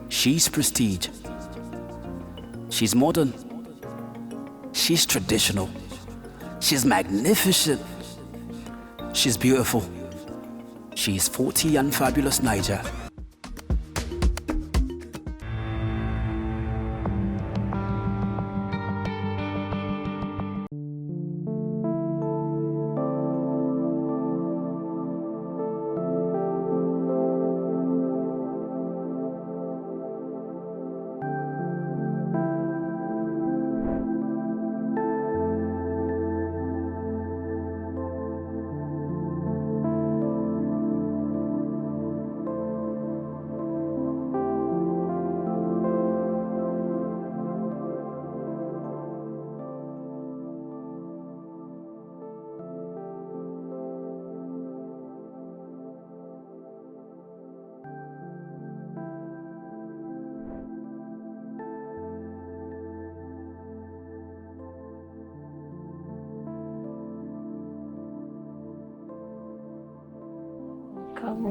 She's prestige. She's modern. She's traditional. She's magnificent. She's beautiful. She's 40 and fabulous Niger.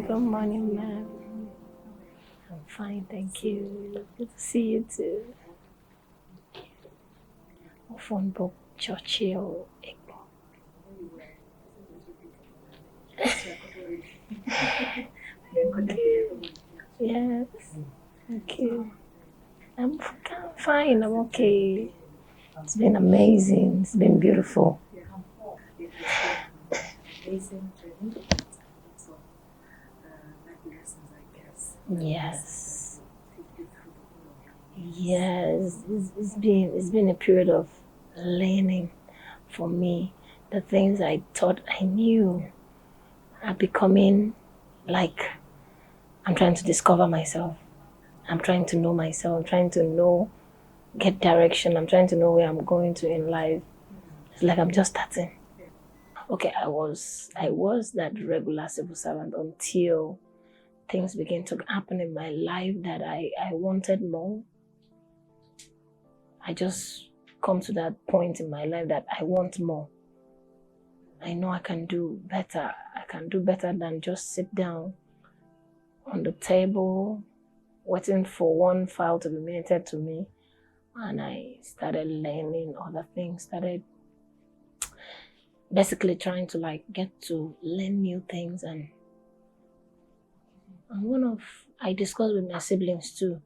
Good morning, ma'am. I'm fine, thank you. Good to see you too. Phone book Churchill. Yes, thank you. I'm fine, I'm okay. It's been amazing, it's been beautiful. Yes. Yes, it's been a period of learning for me. The things I thought I knew are becoming like I'm trying to discover myself. I'm trying to know myself. I'm trying to know, get direction. I'm trying to know where I'm going to in life. It's like I'm just starting. Okay, I was that regular civil servant until things began to happen in my life that I wanted more. I just come to that point in my life that I want more. I know I can do better. I can do better than just sit down on the table waiting for one file to be minuted to me. And I started learning other things, started basically trying to get to learn new things. And I discussed with my siblings too.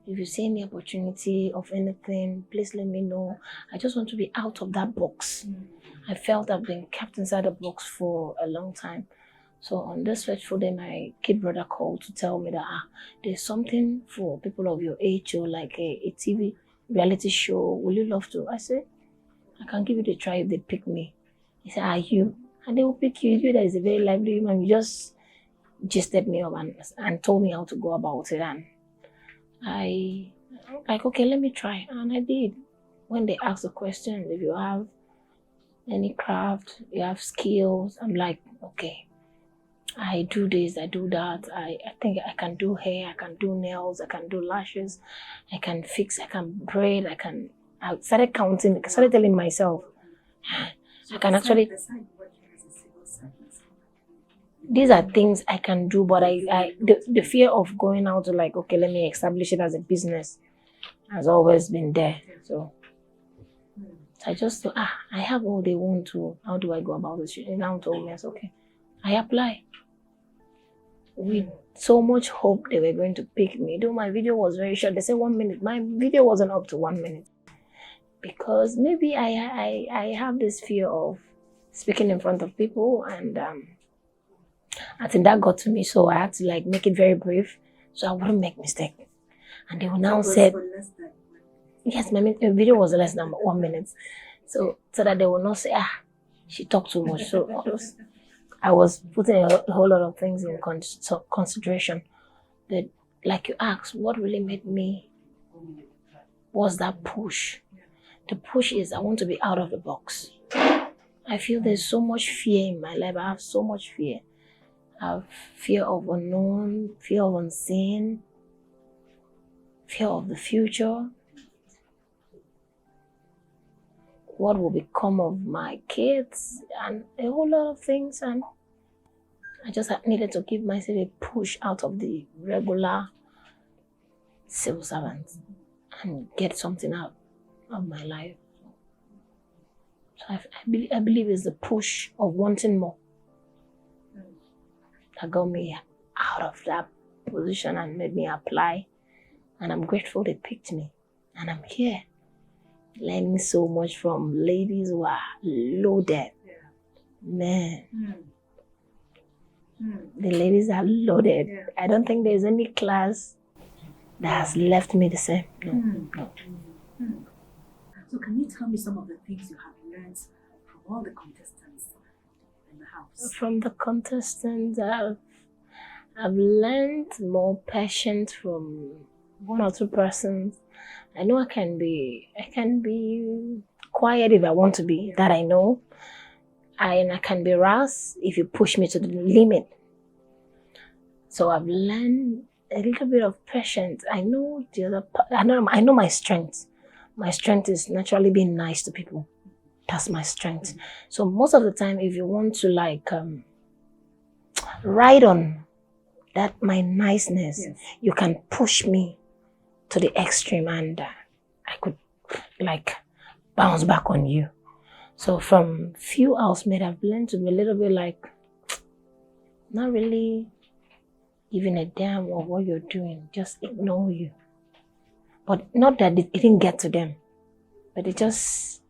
If you see any opportunity of anything, please let me know. I just want to be out of that box. I felt I've been kept inside the box for a long time. So on this fateful day, my kid brother called to tell me that there's something for people of your age, or like a TV reality show. Will you love to? I said, I can give it a try if they pick me. He said, are you? And they will pick you. You that is a very lively human. You just gisted me up and told me how to go about it. And I like, okay, let me try. And I did. When they asked the question, if you have any craft, you have skills, I'm like, okay, I do this, I do that. I think I can do hair, I can do nails, I can do lashes, I can fix, I can braid, I started counting, I started telling myself, I can actually, these are things I can do, but the fear of going out to like, okay, let me establish it as a business has always been there. So I just thought, I have all they want to, how do I go about this? And now told me, I said, okay, I apply. With so much hope they were going to pick me. Though my video was very short, they said 1 minute. My video wasn't up to 1 minute. Because maybe I have this fear of speaking in front of people, and I think that got to me, so I had to like make it very brief so I wouldn't make mistake. And they will now say, yes, my video was less than 1 minute. So that they will not say, she talked too much. So I was putting a whole lot of things in consideration. But like you asked, what really made me was that push. The push is I want to be out of the box. I feel there's so much fear in my life. I have so much fear. I have fear of unknown, fear of unseen, fear of the future. What will become of my kids, and a whole lot of things. And I just needed to give myself a push out of the regular civil servant and get something out of my life. So I believe it's the push of wanting more that got me out of that position and made me apply. And I'm grateful they picked me. And I'm here learning so much from ladies who are loaded. Yeah. Man. The ladies are loaded. Yeah. I don't think there's any class that has left me the same. No. So can you tell me some of the things you have learned from all the contestants in the house? From the contestants, I've learned more patience from one or two persons. I know I can be quiet if I want to be, that I know. And I can be rash if you push me to the limit. So I've learned a little bit of patience. I know I know my strength. My strength is naturally being nice to people. That's my strength. So most of the time, if you want to ride on that my niceness, you can push me to the extreme, and I could bounce back on you. So from few housemates, I've learned to be a little bit not really giving a damn of what you're doing, just ignore you. But not that it didn't get to them, but they just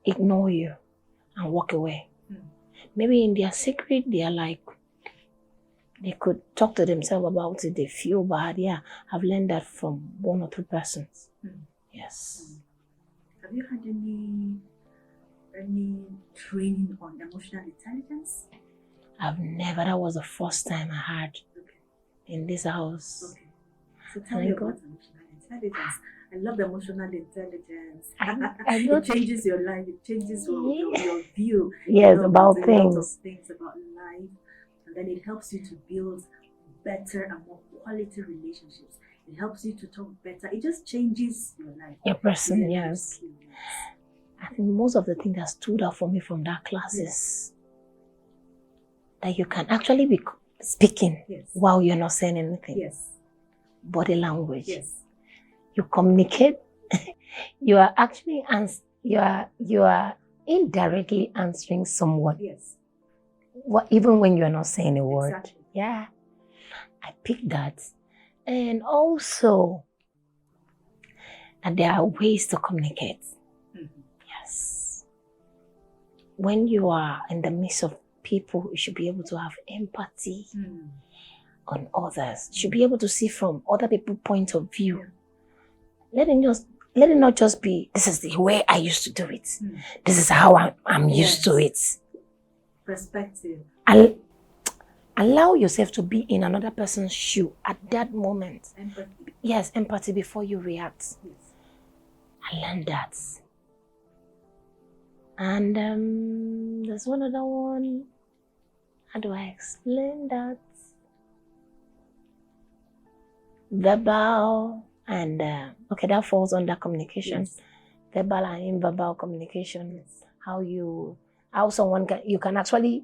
ignore you and walk away. Maybe in their secret, they are they could talk to themselves about it, they feel bad. Yeah, I've learned that from one or two persons. Yes. Have you had any training on emotional intelligence? I've never. That was the first time I had in this house. Okay. So tell me about emotional intelligence. I love the emotional intelligence. It changes your life. It changes your view. Yes, about things. things. A lot of things about life. And then it helps you to build better and more quality relationships. It helps you to talk better. It just changes your life. Your person, yes. I think most of the things that stood out for me from that class is that you can actually be speaking while you're not saying anything. Yes. Body language. Yes. You communicate. You are actually you are indirectly answering someone. Yes. Even when you are not saying a word. Exactly. Yeah. I picked that. And also that there are ways to communicate. Yes. When you are in the midst of people, you should be able to have empathy on others. You should be able to see from other people's point of view. Let it not just be, this is the way I used to do it. This is how I'm used to it. Perspective. Allow yourself to be in another person's shoe at that moment. Empathy. Yes, empathy before you react. Yes. I learned that. And there's one other one. How do I explain that? Verbal and that falls under communication. Yes. Verbal and nonverbal communication. Yes. How someone you can actually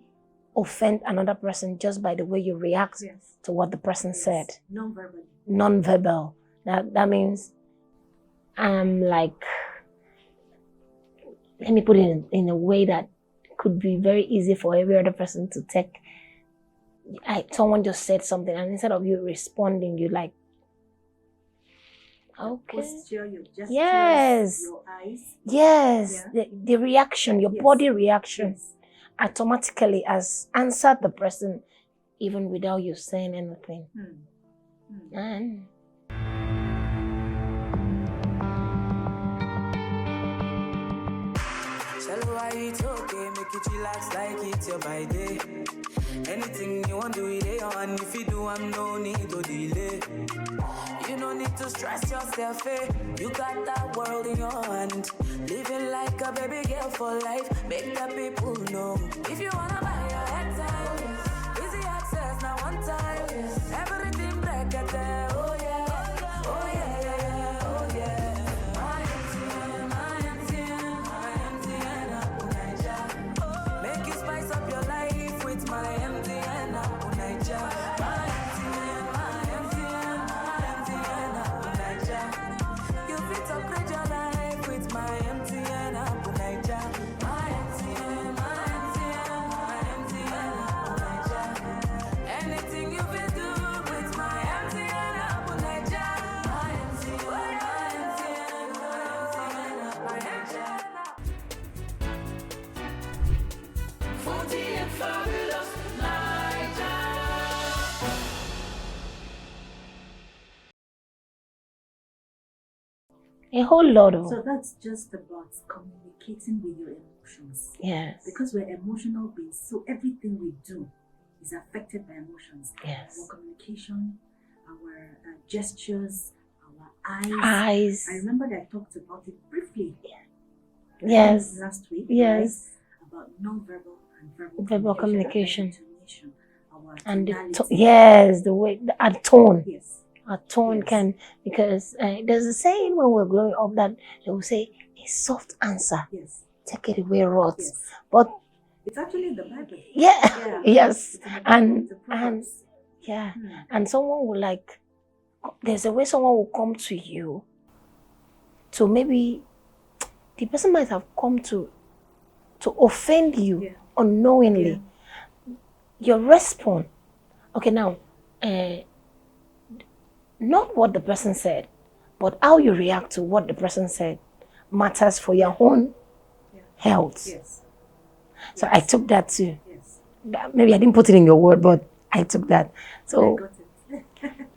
offend another person just by the way you react to what the person said. Non-verbal. That means let me put it in a way that could be very easy for every other person to take. Someone just said something, and instead of you responding, you okay. Posture, your gestures, yes. your eyes. Yes. Yeah. The reaction, your body reaction automatically has answered the person even without you saying anything. And It's okay, make it relax like it's your by day. Anything you want to do it on. If you do, I'm no need to delay. You don't need to stress yourself, eh? You got that world in your hand. Living like a baby girl for life. Make the people know. If you wanna buy your head time, easy access now one time. Everything break it there. Oh yeah, oh yeah, yeah, yeah, oh yeah. Make you spice up your life with my MTN app, Naija. My MTN, my MTN, my MTN app, A whole lot of. So that's just about communicating with your emotions. Yes. Because we're emotional beings, so everything we do is affected by emotions. Yes. Our communication, our gestures, our eyes. Eyes. I remember that I talked about it briefly. Yes. Last week. Yes. Right? About non-verbal and Verbal communication. Intonation, our And tonality. yes, the way, our tone. Yes. Our tone Yes. can, because there's a saying when we're growing up that they will say, a soft answer, Yes. take it away rot. Yes. But It's actually in the Bible. yeah, yes, It's in the Bible, and the Proverbs. yeah, Hmm. and someone will like, there's a way someone will come to you. So maybe the person might have come to offend you Yeah. unknowingly. Your response, okay, now, not what the person said, but how you react to what the person said matters for your own health. Yes. So I took that too. Yes. Maybe I didn't put it in your word, but I took that. I So got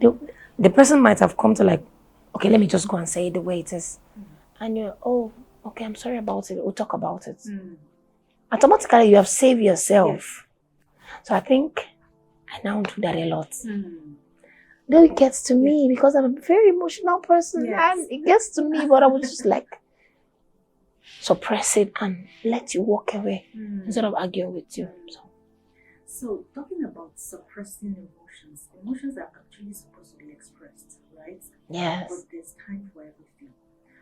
it. the person might have come to like, okay, let me just go and say it the way it is. And you're, oh, okay, I'm sorry about it. We'll talk about it. Hmm. Automatically, you have saved yourself. So I think I now do that a lot. Hmm. Then it gets to me because I'm a very emotional person. Yes. And it gets to me, but I would just like suppress it and let you walk away Hmm. instead of arguing with you. So, talking about suppressing emotions are actually supposed to be expressed, right? Yes. But there's time for everything.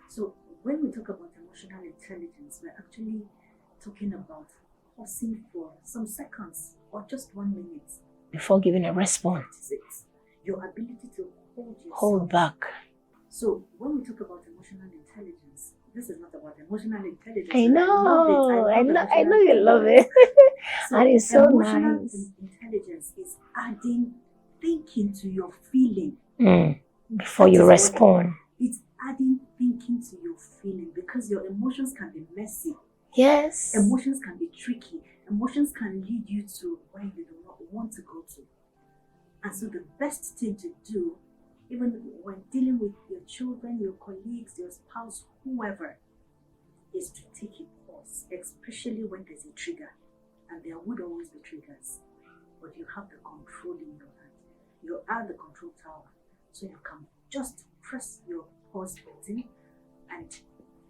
So, when we talk about emotional intelligence, we're actually talking about pausing for some seconds or just 1 minute. Before giving a response, That is it. Your ability to hold yourself. hold back. So, when we talk about emotional intelligence, this is not about emotional intelligence. I know. I know you love it. So And it's so emotional nice. intelligence is adding thinking to your feeling. Before That you is what- respond. It's adding thinking to your feeling because your emotions can be messy. Yes. Emotions can be tricky. Emotions can lead you to where you do not want to go to. And so the best thing to do, even when dealing with your children, your colleagues, your spouse, whoever, is to take a pause, especially when there's a trigger. And there would always be triggers, but you have the control in your hand. You are the control tower, so you can just press your pause button and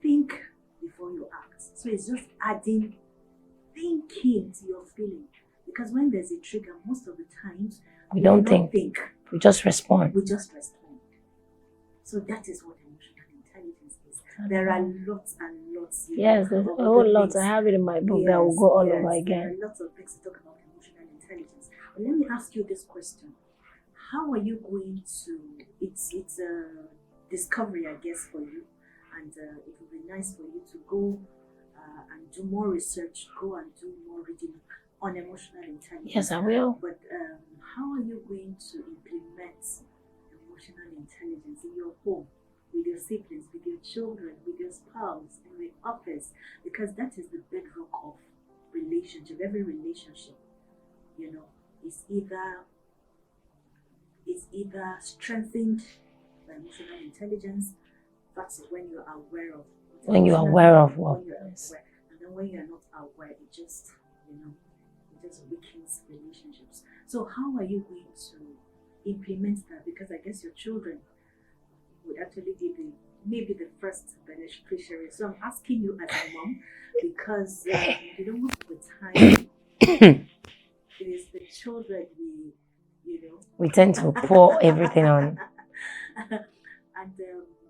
think before you act. So it's just adding thinking to your feeling, because when there's a trigger, most of the times We don't think. We just respond. we just respond. So that is what emotional intelligence is. There are lots and lots. Yes, there's a of other whole lot. things. I have it in my book that will go all over There again. are lots of things to talk about emotional intelligence. But let me ask you this question: how are you going to? It's a discovery, I guess, for you, and it would be nice for you to go and do more research, go and do more reading on emotional intelligence. Yes, I will. But how are you going to implement emotional intelligence in your home, with your siblings, with your children, with your spouse, in the office? Because that is the bedrock of relationship. Every relationship, is either strengthened by emotional intelligence. That's when you're aware of. When you're aware of what. When you're aware, and then when you're not aware, it just weakens relationships. So how are you going to implement that? Because I guess your children would actually be maybe the first beneficiary. So I'm asking you as a mom, because most of the time it is the children We tend to pour everything on. And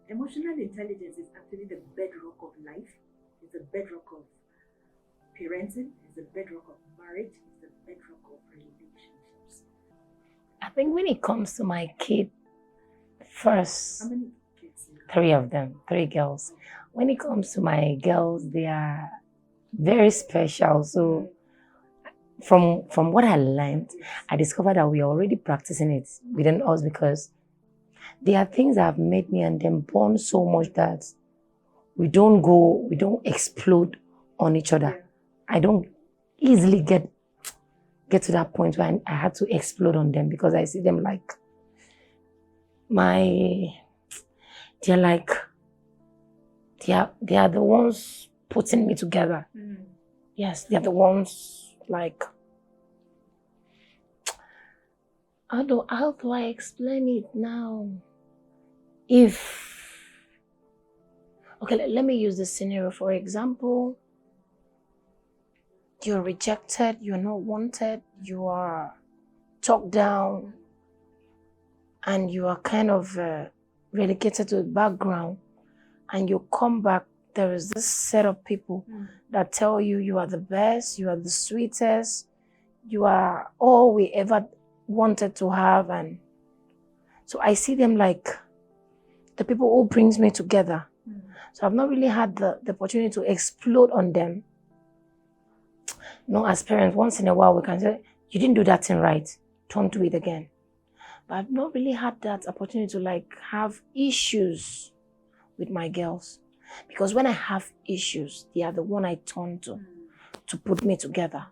emotional intelligence is actually the bedrock of life. It's the bedrock of parenting. It's the bedrock of marriage. It's the bedrock of relationships. I think when it comes to my kid, first, How many kids? 3 of them, 3 girls. When it comes to my girls, they are very special. So from what I learned, I discovered that we are already practicing it within us, because there are things that have made me and them bond so much that we don't explode on each other. Yeah. I don't easily get to that point where I had to explode on them, because I see them like they're like they are the ones putting me together. Yes, they are the ones like how do I explain it now? Let me use this scenario. For example, you're rejected, you're not wanted, you are talked down, and you are kind of relegated to the background, and you come back, there is this set of people that tell you you are the best, you are the sweetest, you are all we ever wanted to have. And so I see them like the people who brings me together. So I've not really had the opportunity to explode on them. No, as parents, once in a while we can say, you didn't do that thing right, don't do it again. But I've not really had that opportunity to like have issues with my girls. Because when I have issues, they are the one I turn to put me together.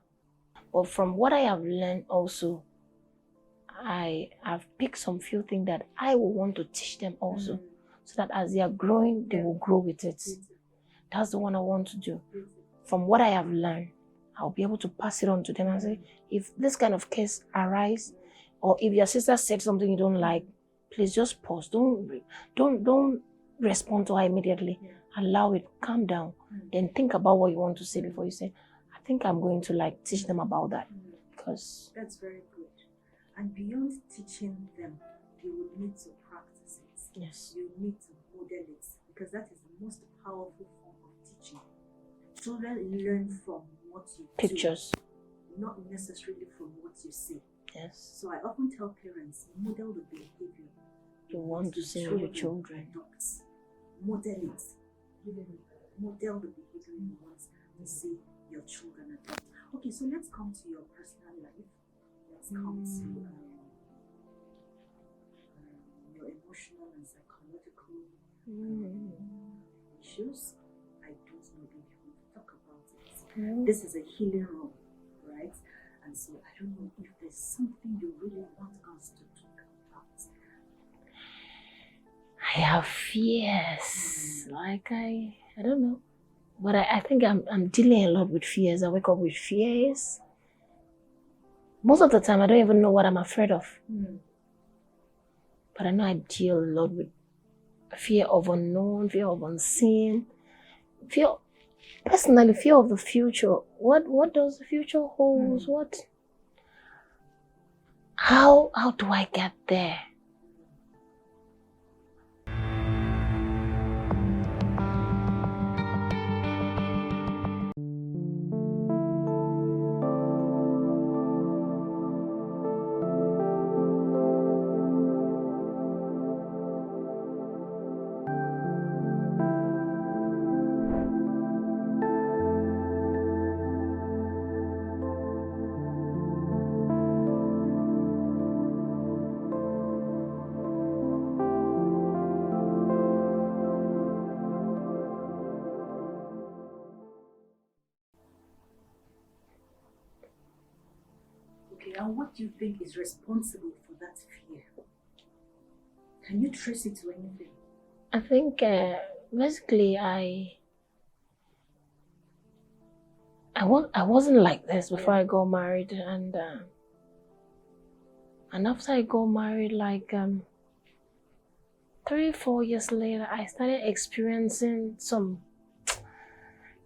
But from what I have learned also, I have picked some few things that I will want to teach them also. So that as they are growing, they will grow with it. That's the one I want to do. From what I have learned, I'll be able to pass it on to them and say, if this kind of case arises, or if your sister said something you don't like, please just pause. Don't respond to her immediately. Allow it, calm down. Then think about what you want to say before you say, I think I'm going to like teach them about that. Because that's very good. And beyond teaching them, you will need to practice it. Yes. You need to model it, because that is the most powerful form of teaching. Children learn from what you pictures, do, not necessarily from what you see. Yes. So I often tell parents, model the behavior you want to see in your children. Adopt. Model it. Model the behavior you want to see your children adopt. Okay, so let's come to your personal life. Let's come to your emotional and psychological issues. I don't know if you want to talk about it. This is a healing room, right? And so I don't know if there's something you really want us to talk about. I have fears. Like I don't know. But I think I'm dealing a lot with fears. I wake up with fears. Most of the time I don't even know what I'm afraid of. But I know I deal a lot with fear of unknown, fear of unseen, personally fear of the future. What does the future hold? How do I get there? And what do you think is responsible for that fear? Can you trace it to anything? I think basically I wasn't like this before I got married, and after I got married, like 3-4 years later, I started experiencing some.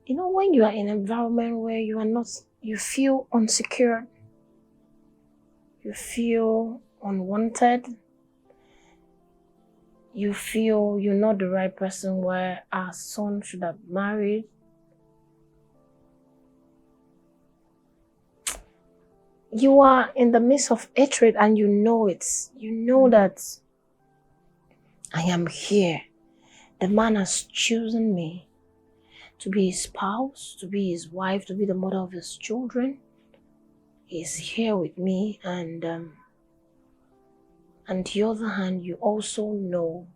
You know, when you are in an environment where you feel insecure. You feel unwanted. You feel you're not the right person where our son should have married. You are in the midst of hatred and you know it. You know that I am here. The man has chosen me to be his spouse, to be his wife, to be the mother of his children. Is here with me, and on the other hand, you also know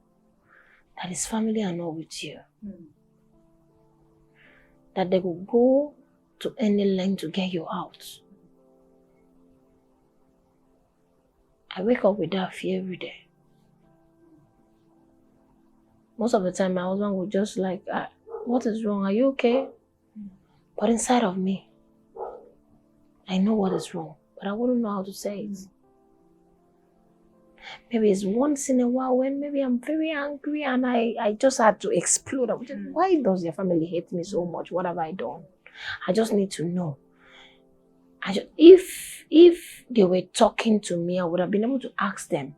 that his family are not with you. That they will go to any length to get you out. I wake up with that fear every day. Most of the time, my husband would just like, what is wrong? Are you okay? But inside of me, I know what is wrong, but I wouldn't know how to say it. Maybe it's once in a while when maybe I'm very angry and I just had to explode. I would just, why does your family hate me so much? What have I done? I just need to know. If they were talking to me, I would have been able to ask them.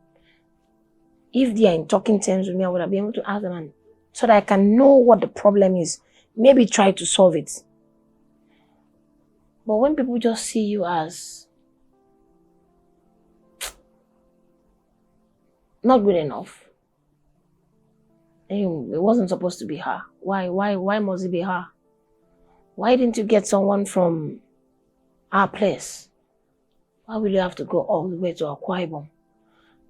If they are in talking terms with me, I would have been able to ask them so that I can know what the problem is. Maybe try to solve it. But when people just see you as not good enough, it wasn't supposed to be her. Why must it be her? Why didn't you get someone from our place? Why will you have to go all the way to Akwa Ibom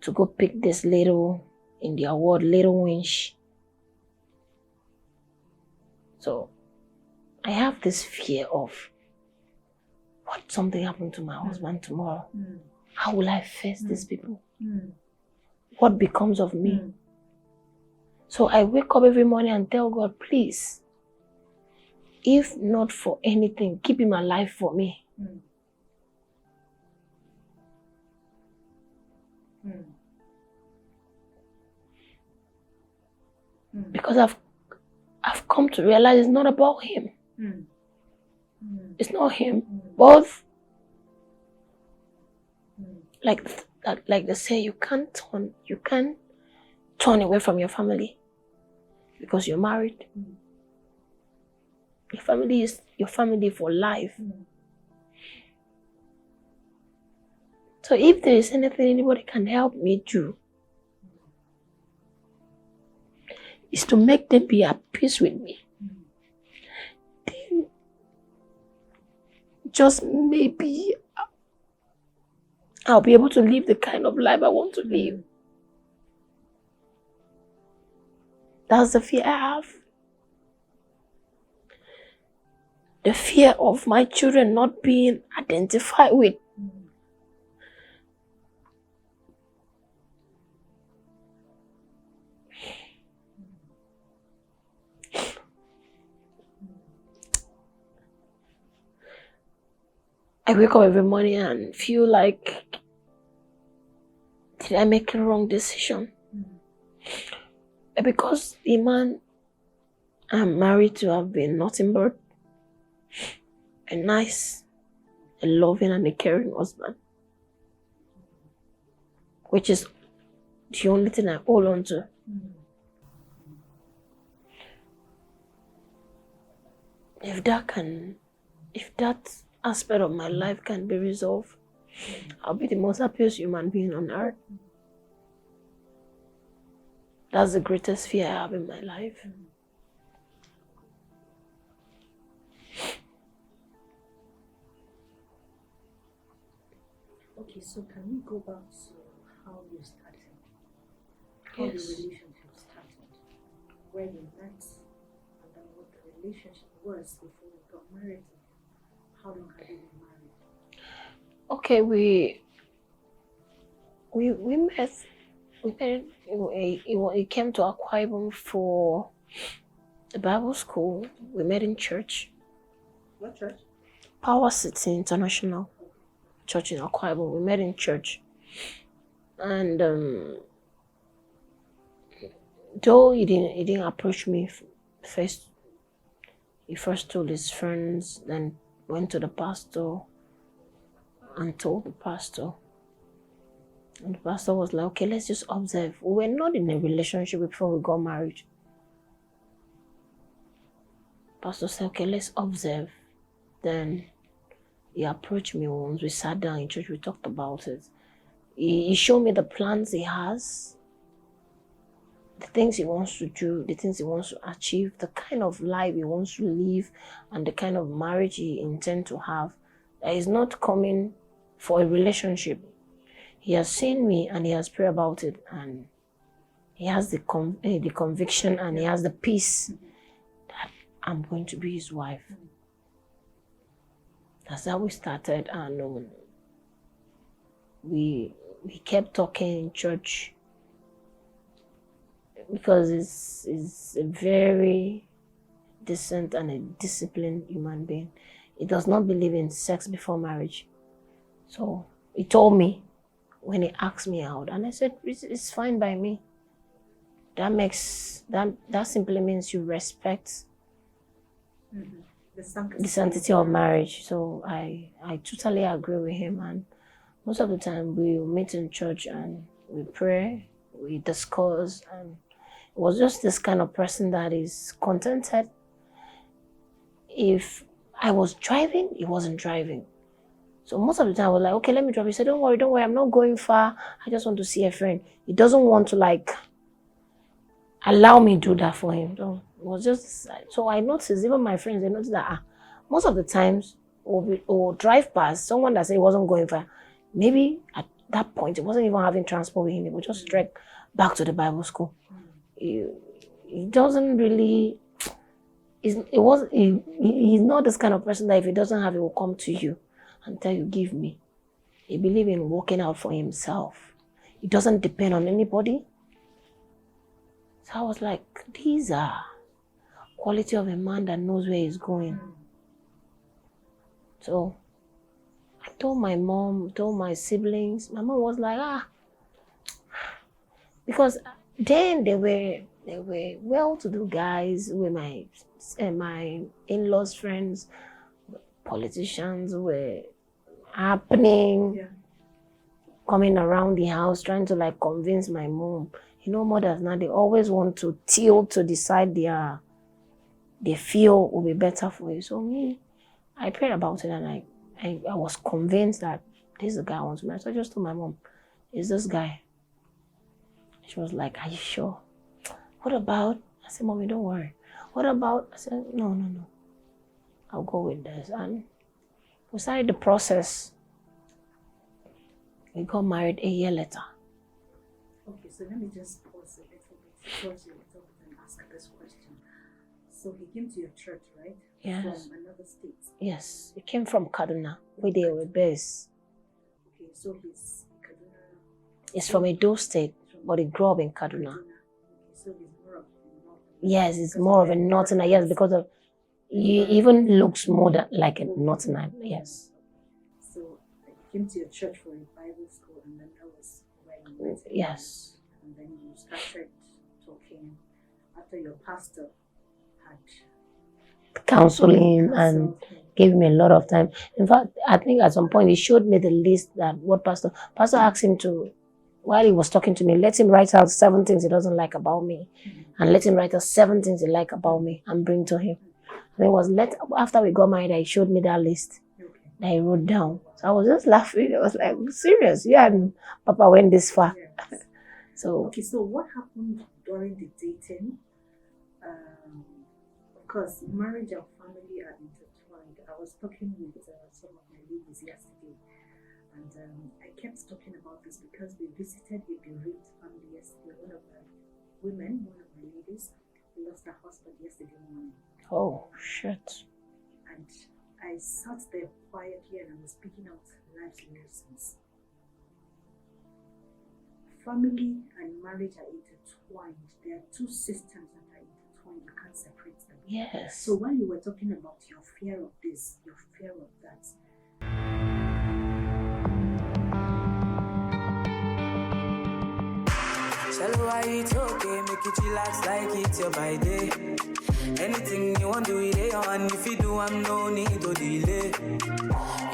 to go pick this little, in their word, little winch? So I have this fear of what something happened to my husband tomorrow. How will I face these people? What becomes of me? So I wake up every morning and tell God, please, if not for anything, keep him alive for me. Because I've come to realize it's not about him. It's not him. Both, like they say, you can't turn away from your family because you're married. Your family is your family for life. So if there is anything anybody can help me do, is to make them be at peace with me. Then just maybe I'll be able to live the kind of life I want to live. That's the fear I have. The fear of my children not being identified with. I wake up every morning and feel like, did I make a wrong decision? Because the man I'm married to have been nothing but a nice, a loving and a caring husband. Which is the only thing I hold on to. If that aspect of my life can be resolved, I'll be the most happiest human being on earth. That's the greatest fear I have in my life. Okay, so can we go back to how you started? How the relationship started? Where you met, and then what the relationship was before you got married. How long have you been married? Okay, we met. He came to Akwa Ibom for the Bible school. We met in church. What church? Power City International Church in Akwa Ibom. We met in church, and though he didn't approach me first. He first told his friends, then went to the pastor and told the pastor. And the pastor was like, okay, let's just observe. We were not in a relationship before we got married. Pastor said, okay, let's observe. Then he approached me once. We sat down in church, we talked about it. He showed me the plans he has, the things he wants to do, the things he wants to achieve, the kind of life he wants to live, and the kind of marriage he intends to have. That is not coming for a relationship. He has seen me and he has prayed about it, and he has the conviction and he has the peace that I'm going to be his wife. That's how we started, and we kept talking in church. because he's a very decent and a disciplined human being. He does not believe in sex before marriage. So he told me when he asked me out, and I said, it's fine by me. That simply means you respect The the sanctity of marriage. So I totally agree with him, and most of the time we meet in church and we pray, we discuss, and it was just this kind of person that is contented. If I was driving, he wasn't driving. So most of the time I was like, okay, let me drive. He said, don't worry, I'm not going far. I just want to see a friend. He doesn't want to like allow me do that for him. So it was just, so I noticed, even my friends, they noticed that most of the times we'll drive past someone that said he wasn't going far. Maybe at that point, he wasn't even having transport with him. He would just trek back to the Bible school. He doesn't really, he's not this kind of person that if he doesn't have, he will come to you and tell you, give me. He believes in working out for himself. He doesn't depend on anybody. So I was like, these are quality of a man that knows where he's going. So I told my mom, told my siblings. My mom was like, because then they were well-to-do guys with my in-laws' friends, politicians were happening, coming around the house, trying to like convince my mom. You know, mothers now, they always want to tilt to decide they feel will be better for you. So me, I prayed about it, and I was convinced that this is the guy I want to marry. So I just told my mom, is this guy? She was like, are you sure? What about? I said, Mommy, don't worry. What about? I said, no. I'll go with this. And we started the process. We got married a year later. Okay, so let me just pause a little bit and ask this question. So he came to your church, right? Yes. From another state. Yes, he came from Kaduna, where they were based. Okay, so he's Kaduna. He's from Edo State, but he grew up in Kaduna. Okay, so he's more of a north. Yes, it's more of a northerner. Yes, because of he even looks more like a northerner. Yes. So he came to your church for a Bible school, and then that was where you met him. Yes. And then you started talking after your pastor had Counseling and gave me a lot of time. In fact, I think at some point he showed me the list that what Pastor asked him to, while he was talking to me, let him write out 7 things he doesn't like about me, and let him write out 7 things he like about me and bring to him. And it was after we got married, he showed me that list that he wrote down. So I was just laughing. I was like, serious? You and Papa went this far. Yes. So Okay, so what happened during the dating? Of course, marriage and family are intertwined. I was talking with some of my ladies yesterday, and I kept talking about this because we visited a bereaved family yesterday. One of my ladies, lost her husband yesterday morning. oh shit. And I sat there quietly and I was speaking out life lessons. Family and marriage are intertwined. There are 2 systems that are intertwined. You can't separate them. Yes. So when you were talking about your fear of this, your fear of that, Shallow, it's okay, make it relax like it's your by day. Anything you want to do it on, if you do, I'm no need to delay.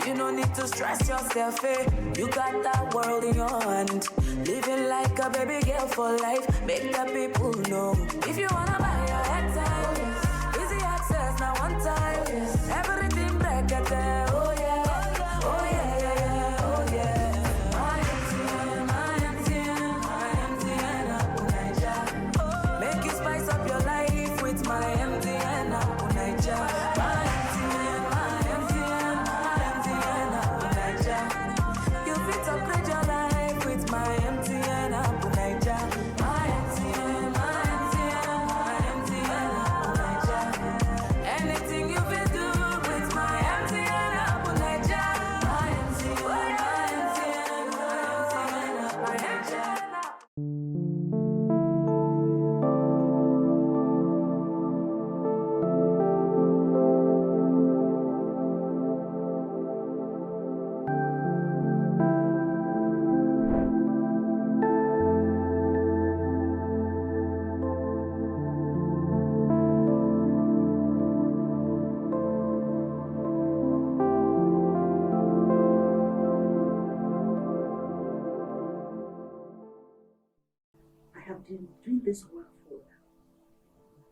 You don't need to stress yourself, eh? You got that world in your hand. Living like a baby girl for life, make the people know. If you wanna buy your head time, easy access, now one time. Everything break at there, oh yeah, oh yeah, yeah, yeah, oh yeah. Make you spice up your life with my MTN Apple Niger. My MTN Apple Niger. You fit upgrade your life with my MTN Apple Niger. My MTN this work for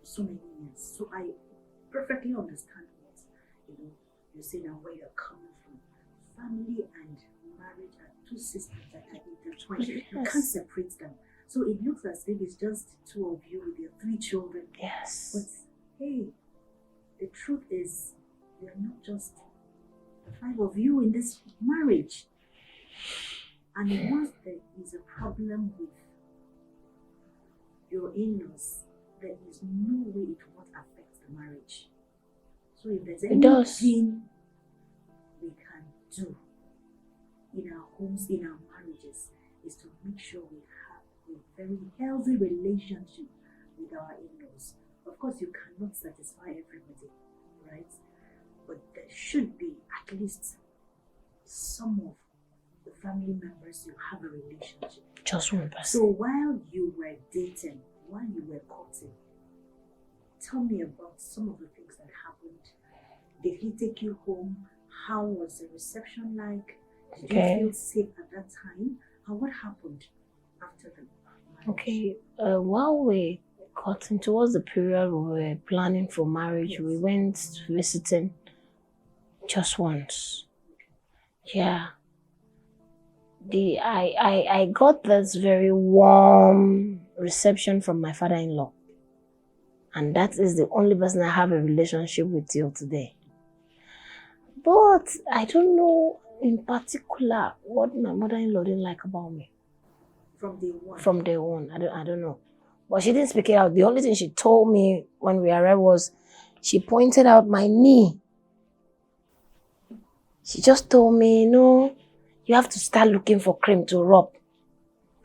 so many years, so I perfectly understand what you say now, where you're coming from. Family and marriage are two systems that are intertwined. Yes. You can't separate them. So it looks as if it's just the two of you with your 3 children. Yes. But hey, the truth is, you're not just the 5 of you in this marriage. And once there is a problem with your in-laws, there is no way it won't affect the marriage. So if there's anything we can do in our homes, in our marriages, is to make sure we have a very healthy relationship with our in-laws. Of course, you cannot satisfy everybody, right? But there should be at least some of the family members you have a relationship. Just one person. So while you were dating, while you were courting, tell me about some of the things that happened. Did he take you home? How was the reception like? Did you feel safe at that time? And what happened after the marriage? Okay, while we cutting towards the period we were planning for marriage, we went visiting just once. Yeah. I got this very warm reception from my father-in-law. And that is the only person I have a relationship with till today. But I don't know in particular what my mother-in-law didn't like about me. From day one? From day one. I don't know. But she didn't speak it out. The only thing she told me when we arrived was she pointed out my knee. She just told me, no, you have to start looking for cream to rub.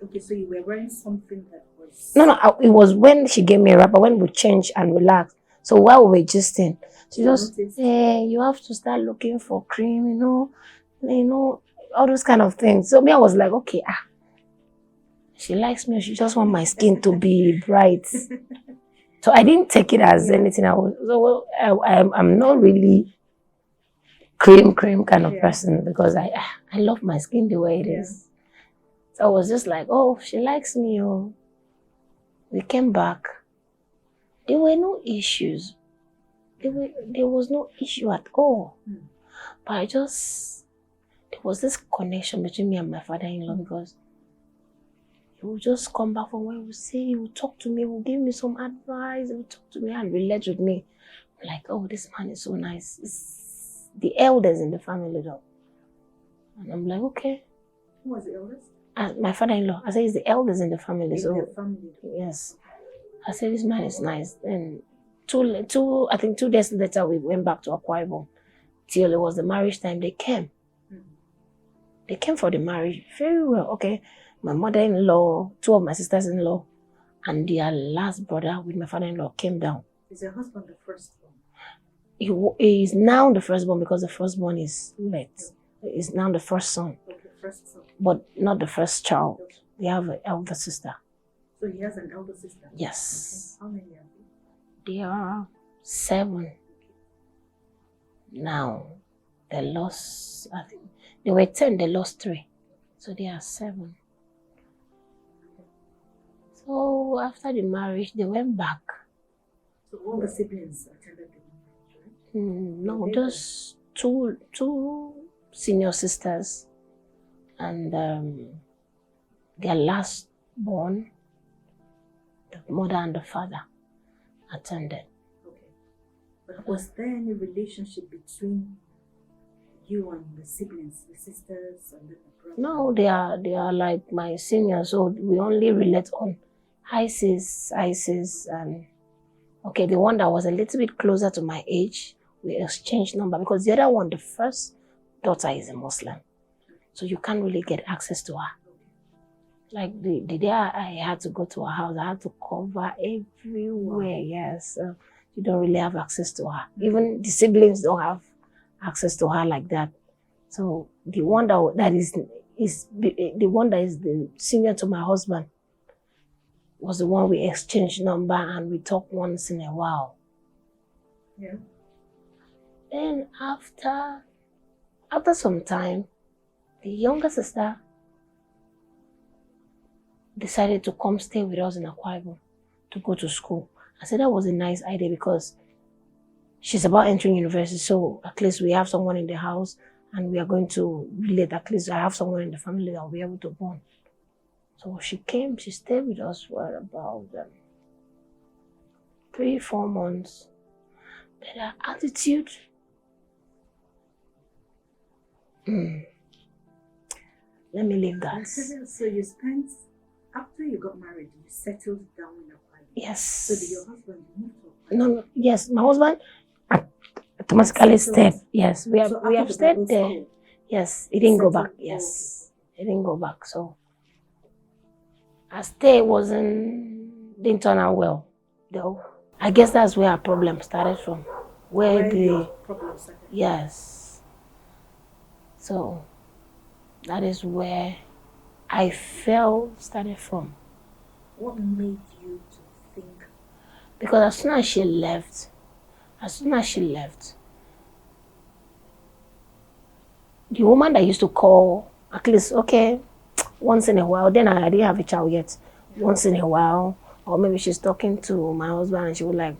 Okay, so you were wearing something that was... No, it was when she gave me a wrapper, when we changed and relaxed. So while we were gisting, she just, you have to start looking for cream, you know, all those kind of things. So me, I was like, okay, she likes me. She just wants my skin to be bright. So I didn't take it as anything. I'm not really cream kind of person because I love my skin the way it is. So I was just like, oh, she likes me. Oh. We came back. There were no issues. There was no issue at all. But there was this connection between me and my father-in-law because he would just come back from where he would say, he would talk to me, he would give me some advice, he would talk to me and relate with me. I'm like, oh, this man is so nice. It's the eldest in the family though. And I'm like, okay. Who was the eldest? My father-in-law. I said, he's the eldest in the family. In so the family? Yes. I said, this man is nice. And I think 2 days later, we went back to Akwa Ibom. Till it was the marriage time, they came. They came for the marriage very well. Okay. My mother-in-law, 2 of my sisters-in-law, and their last brother with my father-in-law came down. Is your husband the firstborn? He is now the firstborn because the firstborn is late. He's now the first son. Okay, first son. But not the first child. They have an elder sister. So he has an elder sister? Yes. Okay. How many are they? They are 7. Now, they lost, I think, they were 10, they lost 3. So they are 7. So after the marriage, they went back. So all the siblings attended the marriage, right? No, just two senior sisters and their last born, the mother and the father, attended. Okay. But was there any relationship between you and the siblings, the sisters and the brother? No, they are like my seniors, so we only relate on ISIS, and okay, the one that was a little bit closer to my age, we exchanged number because the other one, the first daughter, is a Muslim, so you can't really get access to her. Like the day I had to go to her house, I had to cover everywhere. Yes, so you don't really have access to her. Even the siblings don't have access to her like that. So the one that is the one that is the senior to my husband was the one we exchanged number and we talk once in a while. Yeah. Then after some time, the younger sister decided to come stay with us in Akwa Ibom. to go to school. I said that was a nice idea because she's about entering university, so at least we have someone in the house and we are going to relate. At least I have someone in the family that will be able to bond. So she came, she stayed with us for about 3-4 months. But her attitude, let me leave that. So you spent, after you got married, you settled down in a private. Yes. So did your husband move to? No, yes, my husband automatically stayed. Yes, we have stayed there. School, Yes, he didn't go back. settled. Yes, he didn't go back. So our stay didn't turn out well, though. I guess that's where our problem started from. Where your the problem started. yes. So that is where I felt started from. What made you to think? Because as soon as she left, the woman that used to call, at least, okay, once in a while, then I didn't have a child yet, once in a while, or maybe she's talking to my husband and she would like,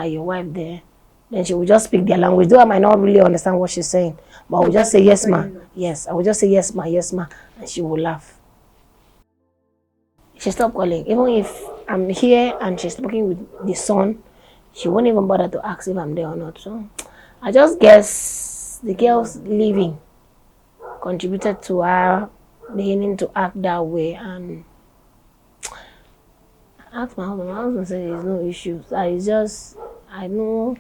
your wife there. Then she would just speak their language, though I might not really understand what she's saying, but I would just say, yes, ma, yes. I would just say, yes, ma, and she would laugh. She stopped calling. Even if I'm here and she's talking with the son, she won't even bother to ask if I'm there or not. So I just guess the girls leaving contributed to her beginning to act that way. And I asked my husband said there's no issues. I know,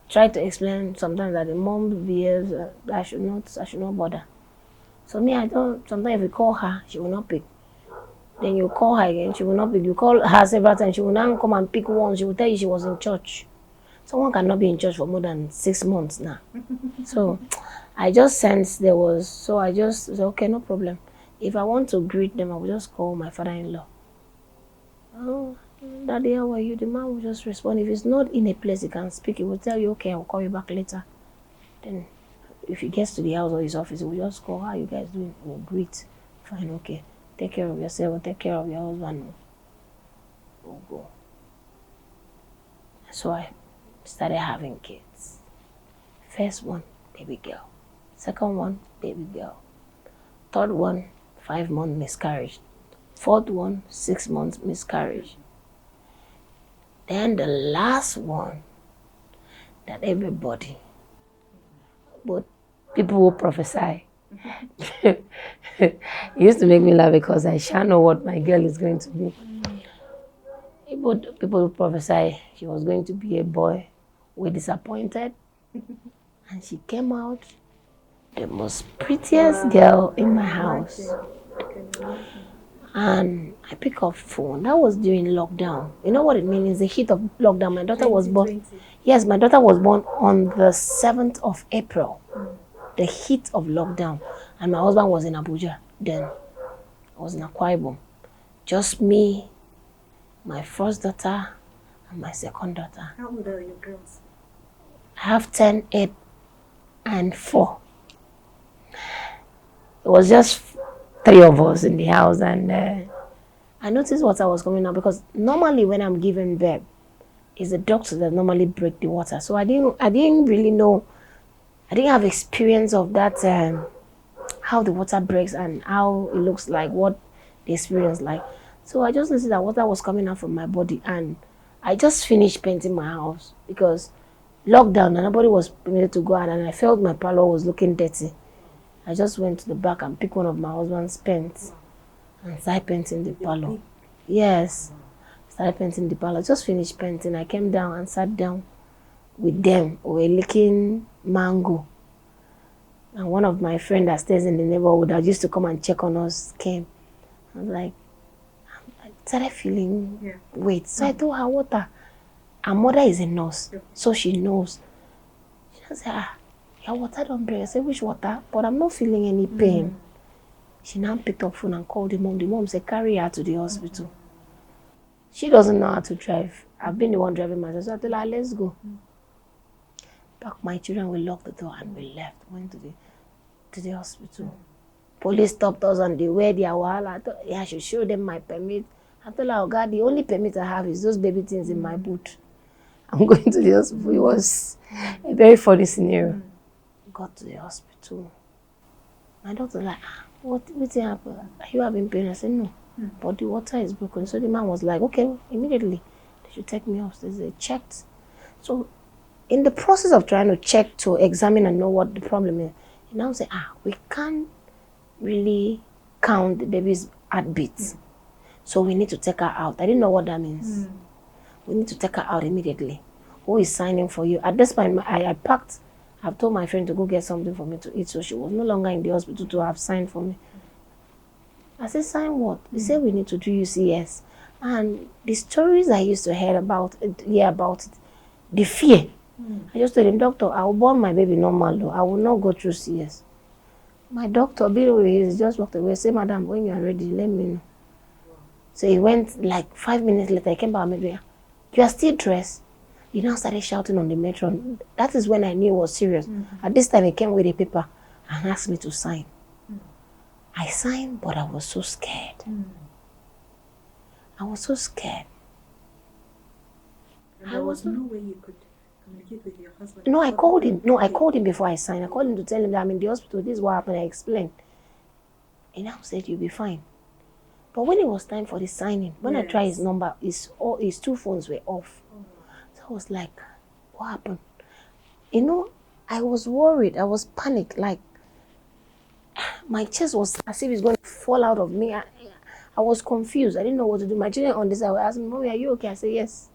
try to explain sometimes that the mom behaves, I should not bother. So me, I don't, sometimes if you call her, she will not pick. Then you call her again, she will not pick. You call her several times, she will not come and pick once. She will tell you she was in church. Someone cannot be in church for more than 6 months now. So I just sensed there was, so I just said, okay, no problem. If I want to greet them, I will just call my father-in-law. Oh, Daddy, how are you? The man will just respond. If he's not in a place he can speak, he will tell you, okay, I'll call you back later. Then if he gets to the house or his office, he will just call, how you guys doing? We'll greet. Fine, okay. Take care of yourself or take care of your husband. We'll go. So I started having kids. First one, baby girl. Second one, baby girl. Third one, 5-month miscarriage. Fourth one, 6 months miscarriage. Then the last one that everybody, but people will prophesy. It used to make me laugh because I sure know what my girl is going to be. But people will prophesy she was going to be a boy. We disappointed. And she came out the most prettiest girl in my house. And I pick up phone. That was during lockdown. You know what it means? It's the heat of lockdown. My daughter was born. Yes, my daughter was born on the 7th of April. The heat of lockdown. And my husband was in Abuja then. I was in Akwa Ibom. Just me, my first daughter, and my second daughter. How old are your girls? I have 10, 8, and 4. It was just 3 of us in the house, and I noticed water was coming out because normally when I'm giving birth, it's the doctor that normally break the water. So I didn't really know. I didn't have experience of that, how the water breaks and how it looks like, what the experience like. So I just noticed that water was coming out from my body, and I just finished painting my house because lockdown and nobody was permitted to go out, and I felt my parlor was looking dirty. I just went to the back and picked one of my husband's paints and started painting the parlor. Yes, started painting the parlor. Just finished painting. I came down and sat down with them. We were licking mango. And one of my friends that stays in the neighborhood that used to come and check on us came. I was like, I started feeling weight. So I told her, water. Her mother is a nurse, so she knows. She said, your water don't break. I said, which water? But I'm not feeling any pain. She now picked up phone and called the mom. The mom said, carry her to the hospital. She doesn't know how to drive. I've been the one driving myself. So I told her, let's go. Packed my children, we locked the door and we left. Went to the hospital. Police stopped us on the way. I should show them my permit. I told her, oh God, the only permit I have is those baby things in my boot. I'm going to the hospital. It was a very funny scenario. Got to the hospital. My doctor like, what happened? Are you having pain? I said, no. But the water is broken. So the man was like, okay, immediately they should take me upstairs. They checked. So in the process of trying to check to examine and know what the problem is, he now said, we can't really count the baby's heartbeats. So we need to take her out. I didn't know what that means. We need to take her out immediately. Who is signing for you? At this point, I packed. I've told my friend to go get something for me to eat. So she was no longer in the hospital to have signed for me. I said, sign what? They said we need to do UCS. And the stories I used to hear about it, the fear. I just told him, doctor, I will born my baby normal though. I will not go through CS. My doctor, he just walked away. Say, madam, when you are ready, let me know. So he went like 5 minutes later. He came back and me, you are still dressed? He now started shouting on the metro. That is when I knew it was serious. At this time, he came with a paper and asked me to sign. I signed, but I was so scared. I was so scared. And there was no way you could communicate with your husband? No, I called him. No, I called him before I signed. I called him to tell him that I'm in the hospital. This is what happened. I explained. He now said, you'll be fine. But when it was time for the signing, when I tried his number, his 2 phones were off. So I was like, what happened? You know, I was worried. I was panicked. Like, my chest was as if it's going to fall out of me. I was confused. I didn't know what to do. My children on this side were asking me, Mommy, are you okay? I said, yes.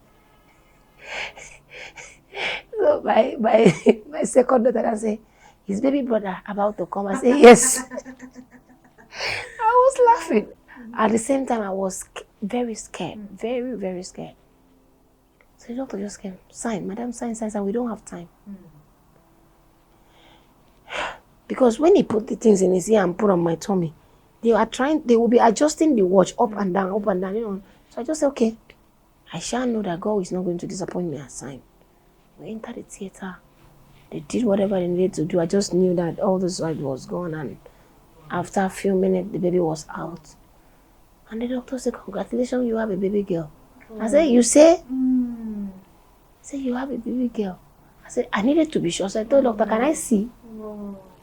So my second daughter, I say, is baby brother about to come? I say, yes. I was laughing. At the same time, I was very scared. Very, very scared. So the doctor just came, sign, madam, sign. We don't have time. Because when he put the things in his ear and put on my tummy, they will be adjusting the watch up and down, you know. So I just said, okay, I shall know that God is not going to disappoint me. I signed. We entered the theater. They did whatever they needed to do. I just knew that all the side was gone, and after a few minutes, the baby was out. And the doctor said, congratulations, you have a baby girl. I said, you say? I said, you have a baby girl. I said, I needed to be sure. So I told doctor, can I see?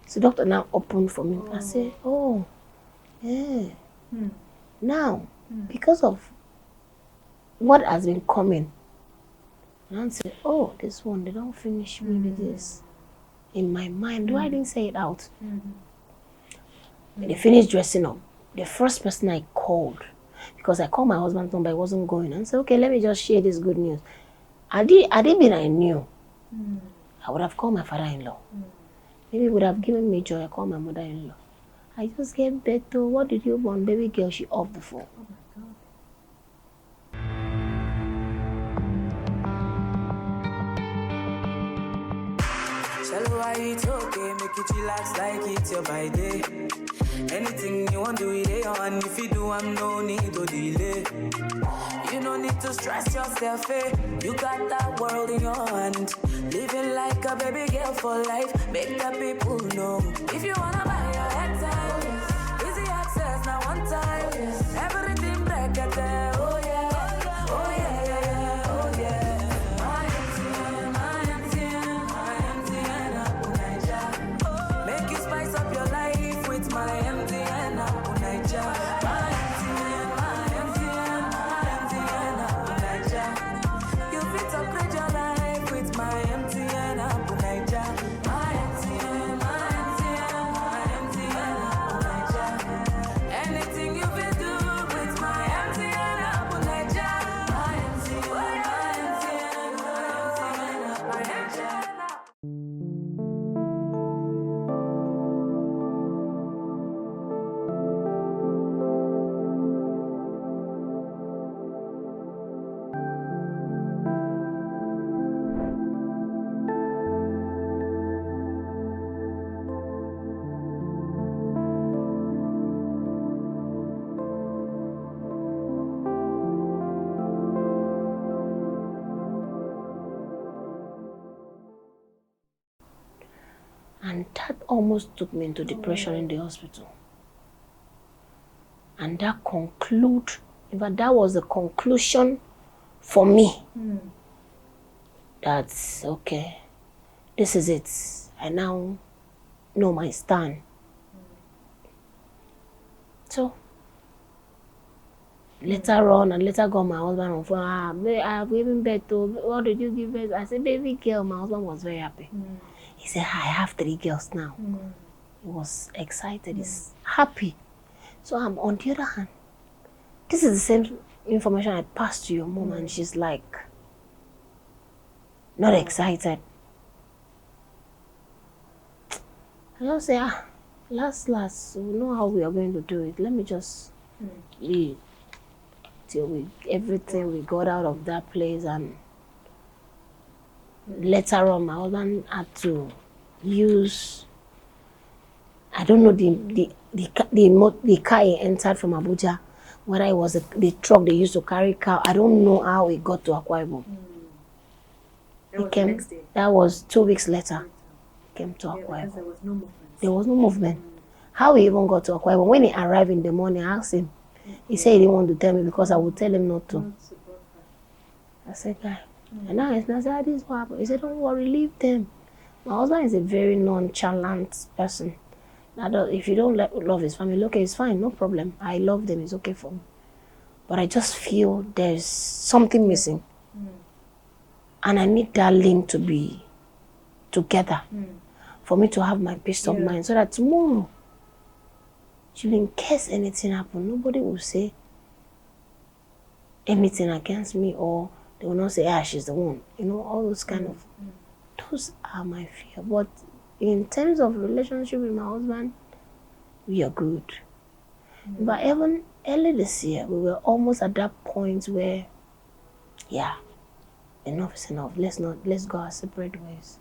So doctor now opened for me. I said, oh, yeah. Now, because of what has been coming, and I said, oh, this one, they don't finish me with this. In my mind, I didn't say it out. When they finished dressing up, the first person I called, because I called my husband's number, I wasn't going, and said, okay, let me just share this good news. I knew, I would have called my father-in-law. Maybe it would have given me joy. I called my mother-in-law. I just gave birth to, what did you born? Baby girl, she off the phone. Oh my God. Why it's okay, make it relax like it's your by day. Anything you want to do it on. If you do, I'm no need to delay. You no need to stress yourself, eh? You got that world in your hand. Living like a baby girl for life. Make the people know. If you wanna buy your head time, easy access now one time. Everything break at there, oh yeah, oh yeah, yeah, yeah, oh yeah. And that almost took me into depression in the hospital. And that concluded But that was the conclusion for me. That's okay. This is it. I now know my stand. So later on, and later got my husband on phone. I've given birth to. What did you give birth? I said, baby girl. My husband was very happy. He said, I have 3 girls now. He was excited. He's happy. So I'm on the other hand. This is the same information I passed to your mom, and she's like, not excited. I just say, last, we know how we are going to do it. Let me just leave till everything we got out of that place. And later on, my husband had to use, I don't know, the car he entered from Abuja, whether it was the truck they used to carry cow. I don't know how he got to Akwa Ibom. That was 2 weeks later. He came to Akwa Ibom. There was no movement. How he even got to Akwa Ibom? When he arrived in the morning, I asked him. He said he didn't want to tell me because I would tell him not to. I said, guy. And now I said, this is what happened. He said, don't worry, leave them. My husband is a very nonchalant person. If you don't love his family, okay, it's fine, no problem. I love them, it's okay for me. But I just feel there's something missing. And I need that link to be together for me to have my peace of mind, so that tomorrow, in case anything happens, nobody will say anything against me, or they will not say, she's the one. You know, all those kind of, those are my fear. But in terms of relationship with my husband, we are good. But even early this year, we were almost at that point where, enough is enough. Let's go our separate ways.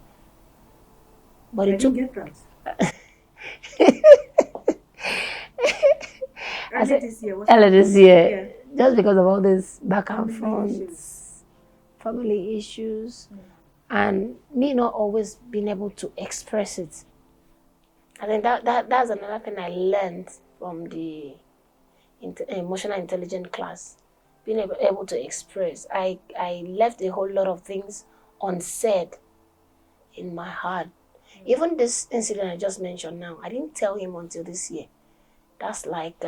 But it took. Early this year, just because of all this back and forth, family issues, and me not always being able to express it. I think that's another thing I learned from the emotional intelligence class. Being able to express. I left a whole lot of things unsaid in my heart. Even this incident I just mentioned now, I didn't tell him until this year. That's like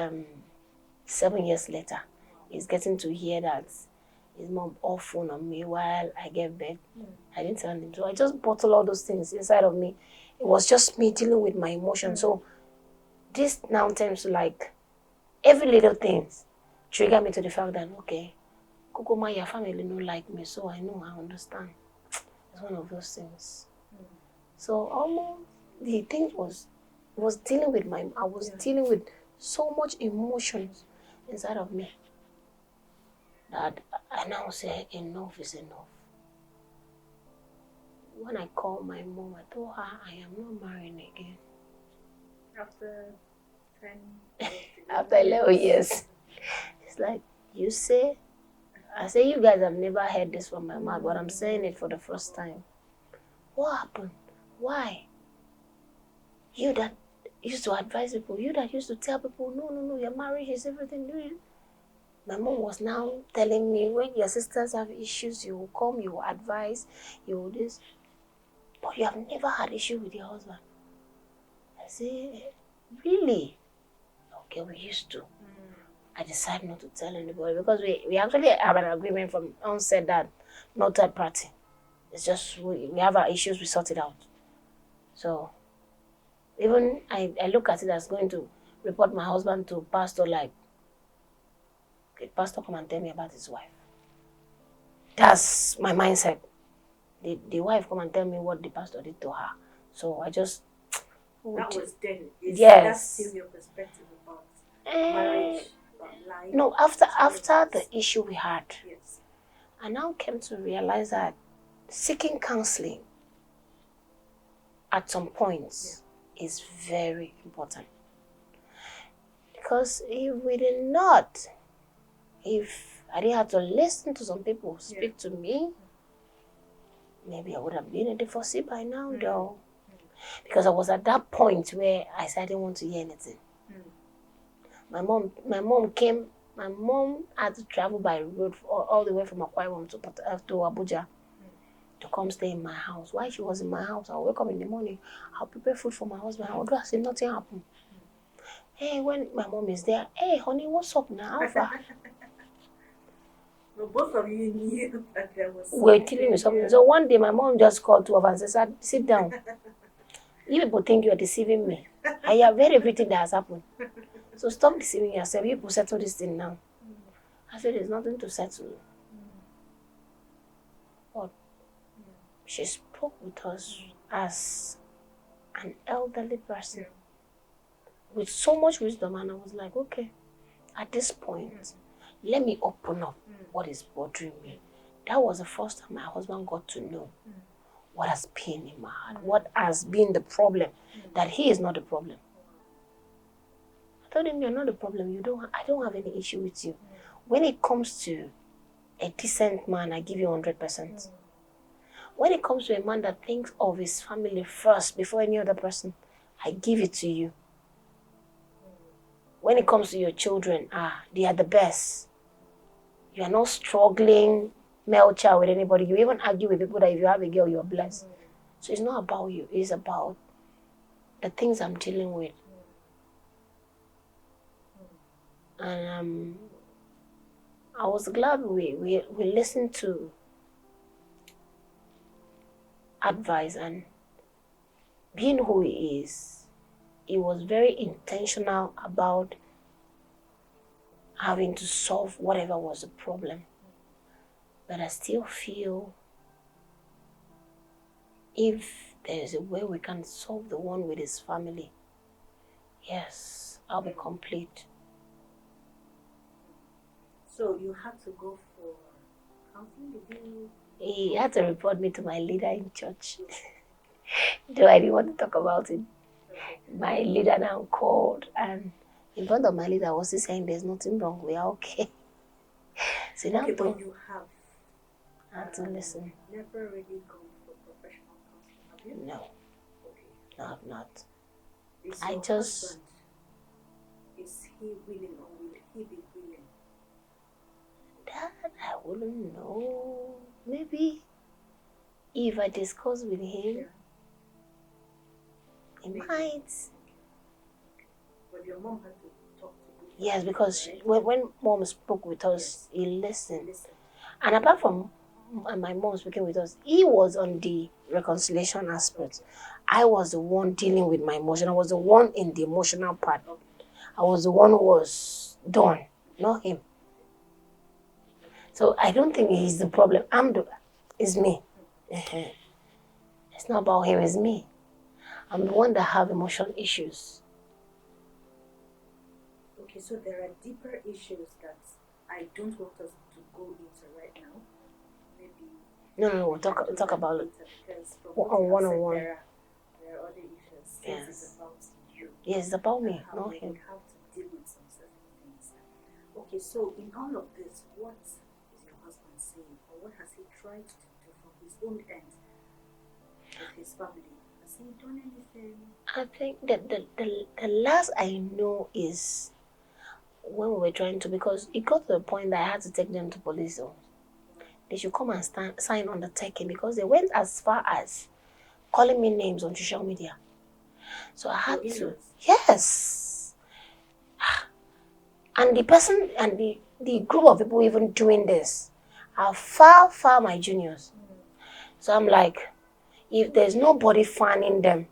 7 years later. He's getting to hear that his mom off phone on me while I get bed. I didn't tell him. So I just bottled all those things inside of me. It was just me dealing with my emotions. So this now tends to, like, every little things trigger me to the fact that, okay, Kukuma, your family don't like me, so I know, I understand. It's one of those things. So almost the thing was dealing with I was dealing with so much emotions inside of me that I now say enough is enough. When I called my mom, I told her I am not marrying again. After 10 After 11 years. It's like, you say? I say, you guys have never heard this from my mouth, but I'm saying it for the first time. What happened? Why? You that used to advise people, you that used to tell people, no, your marriage is everything. My mom was now telling me, when your sisters have issues, you will come, you will advise, you will this. But you have never had issue with your husband. I say, really? Okay, we used to. I decided not to tell anybody because we actually have an agreement from onset that no third party. It's just we have our issues, we sort it out. So even I look at it as going to report my husband to pastor, like, okay, pastor, come and tell me about his wife. That's my mindset. The wife come and tell me what the pastor did to her. So I just... That was then. Yes. That's still your perspective about marriage, about life. No, after the issue we had, Yes. I now came to realize that seeking counseling at some points is very important. Because if I didn't have to listen to some people speak to me, maybe I would have been a divorcee by now, though. Because I was at that point where I said I didn't want to hear anything. My mom came My mom had to travel by road all the way from Akwa Ibom to Abuja to come stay in my house. While she was in my house, I'll wake up in the morning, I'll prepare food for my husband, I'll do as if nothing happened. Hey, when my mom is there, hey, honey, what's up now? Alpha? No, both of you knew that there was We're dealing with something. So one day, my mom just called two of us and said, sit down. You people think you're deceiving me. I have heard everything that has happened. So stop deceiving yourself. You people settle this thing now. I said, there's nothing to settle. But she spoke with us as an elderly person with so much wisdom, and I was like, okay, at this point, let me open up what is bothering me. That was the first time my husband got to know what has been in my heart, what has been the problem, that he is not the problem. I told him, you're not the problem. I don't have any issue with you. When it comes to a decent man, I give you 100%. When it comes to a man that thinks of his family first before any other person, I give it to you. When it comes to your children, they are the best. You are not struggling male child with anybody. You even argue with people that if you have a girl, you're blessed. So it's not about you. It's about the things I'm dealing with. And I was glad we listened to advice, and being who he is, he was very intentional about having to solve whatever was the problem. But I still feel if there is a way we can solve the one with his family, yes, I'll be complete. So you had to go for counseling? He had to report me to my leader in church. Though I didn't want to talk about it. My leader now called, and in front of my leader, I was still saying there's nothing wrong, we are okay. So now but you have to listen. never really gone for professional counseling, have you? No. Okay. No, I've not. Is I your just- husband, is he willing or will he be willing? That I wouldn't know. Maybe if I discuss with him, he might. But your mom had to talk to you. Yes, because when mom spoke with us, he listened. Listen. And apart from my mom speaking with us, he was on the reconciliation aspect. I was the one dealing with my emotion. I was the one in the emotional part. I was the one who was done, not him. So I don't think he's the problem. It's me. It's not about him, it's me. I'm the one that have emotional issues. Okay, so there are deeper issues that I don't want us to go into right now. Maybe No, we'll talk about it. because from One-on-one. there are other issues. Since Yes. it's about you. Yes, it's about me, How not we him. have to deal with some certain things. Okay, so in all of this, what is your husband saying, or what has he tried to do from his own end with his family? Has he done anything? I think that the last I know is when we were trying to, because it got to the point that I had to take them to police. So they should come and sign on the taking, because they went as far as calling me names on social media. So I had Your to. in-laws? Yes. And the person and the group of people even doing this are far, far my juniors. So I'm like, if there's nobody fanning them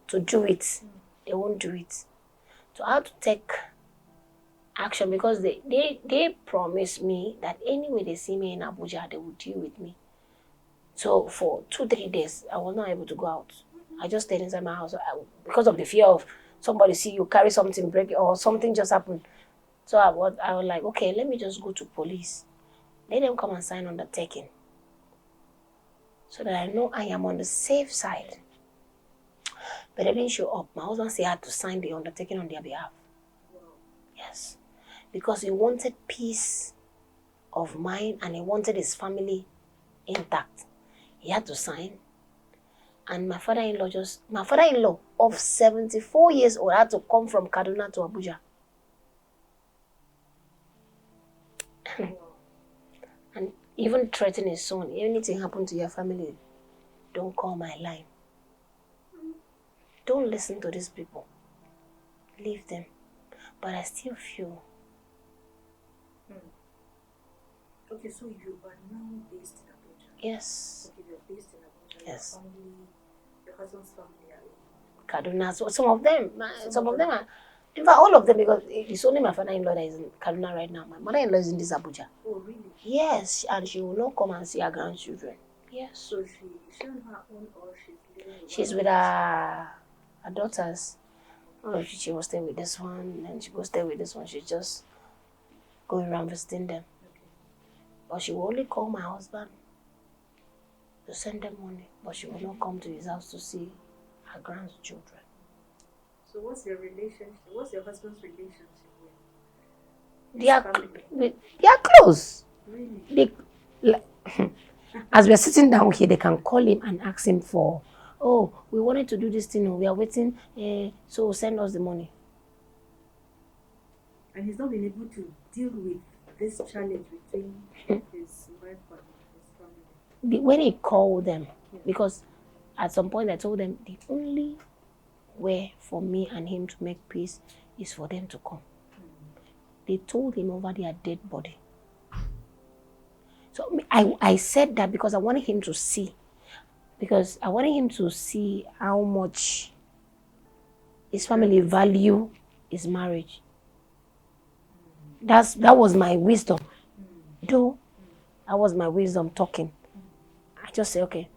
to do it, they won't do it. So I had to take action, because they promised me that anyway they see me in Abuja, they will deal with me. So for 2-3 days, I was not able to go out. I just stayed inside my house because of the fear of somebody see you carry something, break it, or something just happened. So I was like, okay, let me just go to police. Let them come and sign on the taking, so that I know I am on the safe side. But they didn't show up. My husband said I had to sign the undertaking on their behalf. Yes. Because he wanted peace of mind and he wanted his family intact. He had to sign. And my father-in-law of 74 years old had to come from Kaduna to Abuja. even threaten his son. Anything happen to your family, don't call my line. Don't listen to these people. Leave them. But I still feel. Okay, so you are now based in Abuja. Yes. Okay, you're based in Abuja. Yes. Your family, your husband's family are in Kaduna. So some of them are. In fact, all of them, because it's only my father-in-law that is in Kaduna right now. My mother-in-law is in this Abuja. Oh, really? Yes, and she will not come and see her grandchildren. Yes. So she on her own, or she's living with She's with her daughters. Oh, she will stay with this one, and she will stay with this one. She's just going around visiting them. Okay. But she will only call my husband to send them money. But she will not come to his house to see her grandchildren. So what's your relationship? What's your husband's relationship with? They are family? they are close. Really? As we are sitting down here, they can call him and ask him for, oh, we wanted to do this thing, we are waiting, so send us the money. And he's not been able to deal with this challenge between his wife and his family. When he called them, because at some point I told them the only way for me and him to make peace is for them to come. They told him over their dead body. So I said that because I wanted him to see. Because I wanted him to see how much his family value his marriage. That was my wisdom. Though that was my wisdom talking. I just say, okay,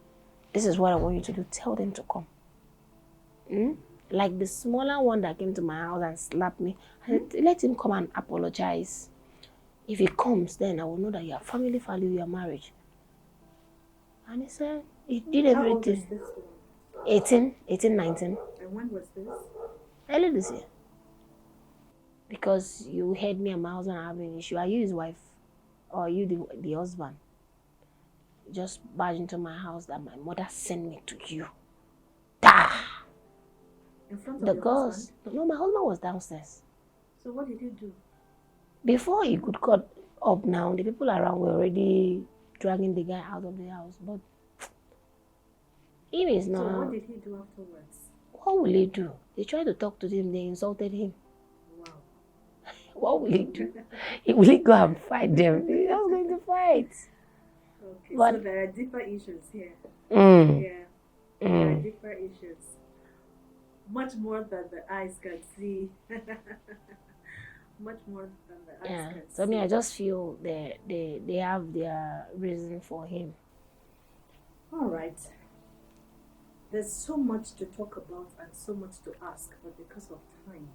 this is what I want you to do. Tell them to come. Like the smaller one that came to my house and slapped me, I said, let him come and apologize. If he comes, then I will know that your family value your marriage. And he said, he did everything. How old is this one? 18, 19. And when was this? Early this year. Because you heard me and my husband having an issue. Are you his wife? Or are you the husband? Just barge into my house that my mother sent me to you. In front of The your girls. husband? No, my husband was downstairs. So what did you do? Before he could cut up now, the people around were already dragging the guy out of the house. But him is not. So what did he do afterwards? What will he do? They tried to talk to him, they insulted him. Wow. What will he do? Will he go and fight them? He's not going to fight. Okay, But- so there are deeper issues here. Mm. Yeah. There are deeper issues. Much more than the eyes can see. Much more than the eyes Yeah. can So see. I just feel they have their reason for him. All right. There's so much to talk about and so much to ask, but because of time,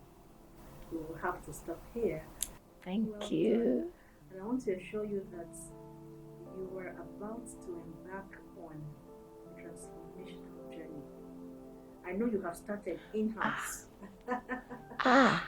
we will have to stop here. Thank Well you. done. And I want to assure you that you were about to embark on a transformational journey. I know you have started in-house. Ah,